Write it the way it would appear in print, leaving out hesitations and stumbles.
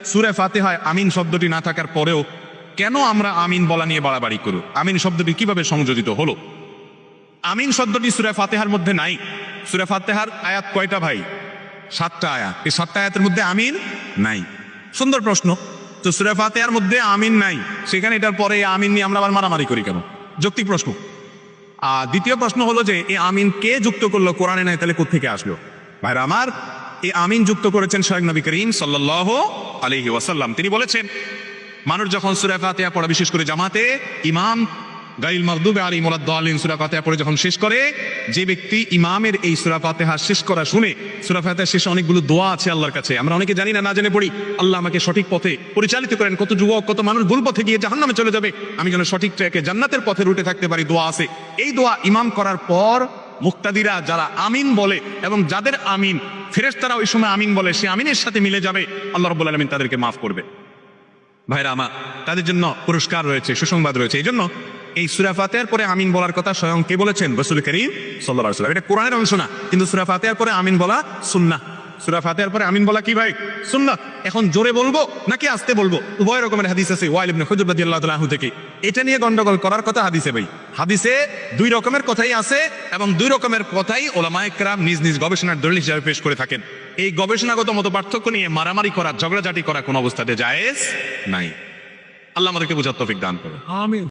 সূরা ফাতিহায় আমিন শব্দটি না থাকার পরেও কেন আমরা আমিন বলা নিয়ে বাড়াবাড়ি করব? আমিন শব্দটি কিভাবে সংযোজিত হলো? আমিন শব্দটি সূরা ফাতিহার মধ্যে নাই। সূরা ফাতিহার আয়াত কয়টা ভাই? 7টা আয়াত। এই 7টা আয়াতের মধ্যে আমিন নাই। সুন্দর প্রশ্ন। তো সূরা ফাতিহার মধ্যে আমিন নাই, সেখানে এটার পরে এই আমিন নিয়ে আমরা আবার মারামারি করি কেন? যৌক্তিক প্রশ্ন। আর দ্বিতীয় প্রশ্ন হলো যে এই আমিন কে যুক্ত করলো? কোরআনে নাই, তাহলে কোত্থেকে আসলো? ভাইরা আমার, এই আমিন যুক্ত করেছেন স্বয়ং নবী করিম সাল্লাল্লাহু আলাইহি ওয়াসাল্লাম। তিনি বলেছেন, মানুষ যখন সূরা ফাতিহা পড়া, বিশেষ করে জামাতে ইমাম গায়রুল মাগদুবি আলাইহিম ওয়ালাদ-দাল্লিন সূরা ফাতিহা পড়ে যখন শেষ করে, যে ব্যক্তি ইমামের এই সূরা ফাতিহা শেষ করা শুনে, সূরা ফাতিহার শেষে অনেকগুলো দোয়া আছে আল্লাহর কাছে, আমরা অনেকে জানি না, না জেনে পড়ি। আল্লাহ আমাকে সঠিক পথে পরিচালিত করেন। কত যুবক, কত মানুষ ভুল পথে গিয়ে জাহান্নামে চলে যাবে, আমি যেন সঠিক ট্র্যাকে জান্নাতের পথে রুটে থাকতে পারি। দোয়া আছে। এই দোয়া ইমাম করার পর মুক্তাদিরা যারা আমিন বলে এবং যাদের আমিন ফেরেশতারা ওই সময় আমিন বলে, সে আমিনের সাথে মিলে যাবে, আল্লাহ রাব্বুল আলামিন তাদেরকে মাফ করবে। ভাইরা আমার, তাদের জন্য পুরস্কার রয়েছে, সুসংবাদ রয়েছে। এই জন্য এই সূরা ফাতিহার পরে আমিন বলার কথা স্বয়ং কে বলেছেন? রাসূল করিম সাল্লাল্লাহু আলাইহি ওয়াসাল্লাম। এটা কোরআনের অংশ না, কিন্তু সূরা ফাতিহার পরে আমিন বলা সুন্নাহ। সূরা ফাতিহার পরে আমিন বলা কি ভাই? সুন্নাহ। এখন জোরে বলবো নাকি আস্তে বলবো? উভয় রকমের হাদিস আছে। ওয়াইল ইবনে হুজর রাদিয়াল্লাহু তাআলা আনহু থেকে এটা নিয়ে গন্ডগোল করার কথা হাদিসে ভাই। হাদিসে দুই রকমের কথাই আছে এবং দুই রকমের কথাই উলামায়ে কেরাম নিজ নিজ গবেষণার দলিল হিসেবে পেশ করে থাকেন। এই গবেষণাগত মত পার্থক্য নিয়ে মারামারি করা, ঝগড়াঝাটি করা কোনো অবস্থাতে জায়েজ নাই। আল্লাহ আমাদেরকে বুঝার তৌফিক দান করুন। আমিন।